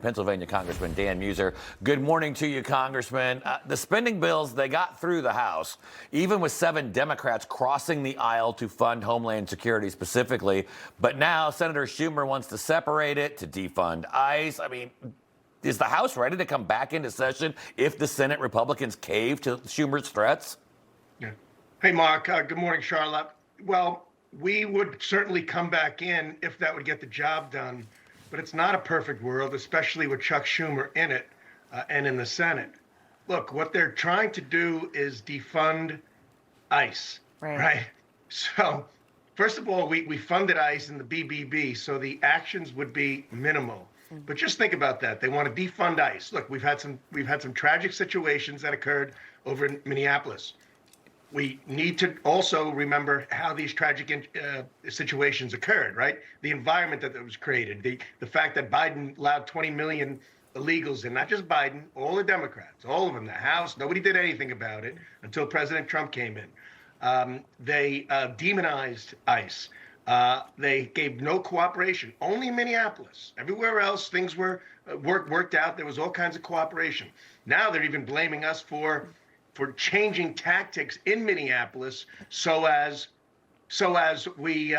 Pennsylvania Congressman Dan Meuser. Good morning to you, Congressman. The spending bills, they got through the House, even with 7 Democrats crossing the aisle to fund Homeland Security specifically. But now Senator Schumer wants to separate it, to defund ICE. I mean, is the House ready to come back into session if the Senate Republicans cave to Schumer's threats? Yeah. Hey, Mark. Good morning, Charlotte. Well, we would certainly come back in if that would get the job done. But it's not a perfect world, especially with Chuck Schumer in it and in the Senate. Look, what they're trying to do is defund ICE, right? So, first of all, we funded ICE in the BBB, so the actions would be minimal. But just think about that. They want to defund ICE. Look, we've had some tragic situations that occurred over in Minneapolis. We need to also remember how these tragic situations occurred, right? The environment that was created, the fact that Biden allowed 20 million illegals in, not just Biden, all the Democrats, all of them, the House, nobody did anything about it until President Trump came in. They demonized ICE. They gave no cooperation, only in Minneapolis. Everywhere else, things were worked out. There was all kinds of cooperation. Now they're even blaming us for changing tactics in Minneapolis so as we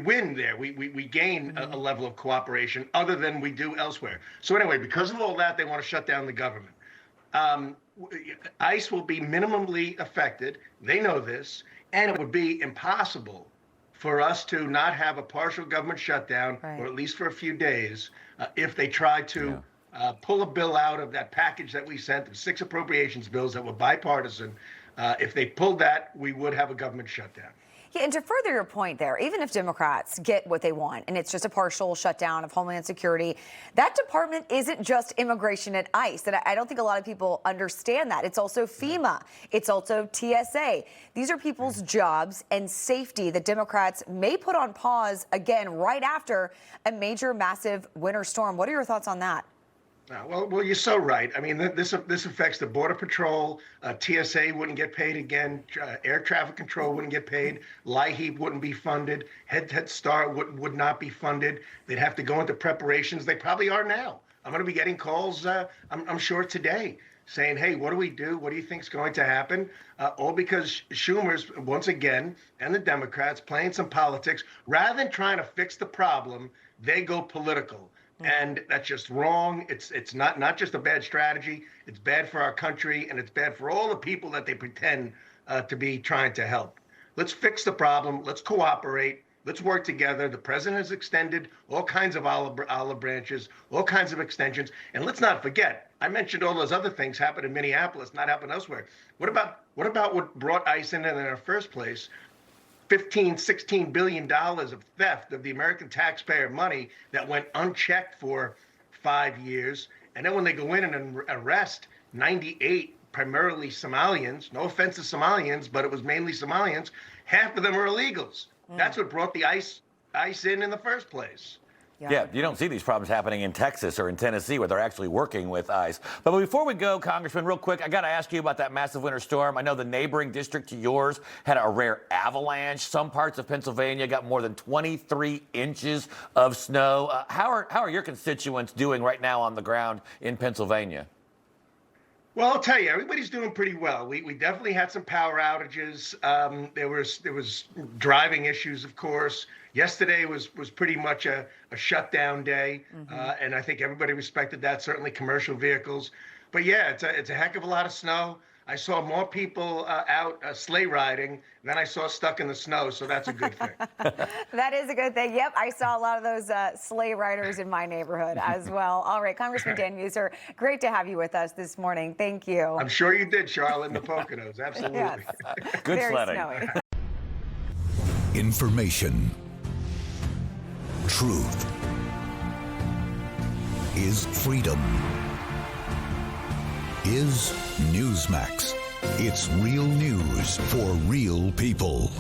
win there. We gain a level of cooperation other than we do elsewhere. So anyway, because of all that, they want to shut down the government. ICE will be minimally affected. They know this, and it would be impossible for us to not have a partial government shutdown, or at least for a few days, if they try to pull a bill out of that package that we sent, 6 appropriations bills that were bipartisan. If they pulled that, we would have a government shutdown. Yeah, and to further your point there, even if Democrats get what they want and it's just a partial shutdown of Homeland Security, that department isn't just immigration at ICE. And I don't think a lot of people understand that. It's also FEMA. It's also TSA. These are people's jobs and safety that Democrats may put on pause again right after a major, massive winter storm. What are your thoughts on that? Well, you're so right. I mean, this affects the Border Patrol. TSA wouldn't get paid again. Air Traffic Control wouldn't get paid. LIHEAP wouldn't be funded. Head Start would not be funded. They'd have to go into preparations. They probably are now. I'm going to be getting calls, I'm sure, today saying, hey, what do we do? What do you think is going to happen? All because Schumer's, once again, and the Democrats playing some politics. Rather than trying to fix the problem, they go political. And that's just wrong. It's not just a bad strategy. It's bad for our country, and it's bad for all the people that they pretend to be trying to help. Let's fix the problem. Let's cooperate. Let's work together. The president has extended all kinds of olive branches, all kinds of extensions. And let's not forget, I mentioned all those other things happened in Minneapolis, not happened elsewhere. What about what brought ICE in the first place? $16 billion of theft of the American taxpayer money that went unchecked for 5 years. And then when they go in and arrest 98 primarily Somalians, no offense to Somalians, but it was mainly Somalians, half of them are illegals. That's what brought the ICE in the first place. Yeah, you don't see these problems happening in Texas or in Tennessee where they're actually working with ICE. But before we go, Congressman, real quick, I got to ask you about that massive winter storm. I know the neighboring district to yours had a rare avalanche. Some parts of Pennsylvania got more than 23 inches of snow. How are your constituents doing right now on the ground in Pennsylvania? Well, I'll tell you, everybody's doing pretty well. We definitely had some power outages. There was driving issues, of course. Yesterday was pretty much a shutdown day, and I think everybody respected that. Certainly, commercial vehicles. But yeah, it's a heck of a lot of snow. I saw more people out sleigh riding than I saw stuck in the snow, so that's a good thing. That is a good thing. Yep, I saw a lot of those sleigh riders in my neighborhood as well. All right, Congressman Dan Meuser, great to have you with us this morning. Thank you. I'm sure you did, Charlotte, in the Poconos. Absolutely. Yes. Good Very sledding. snowy. Information. Truth is freedom. Is Newsmax. It's real news for real people.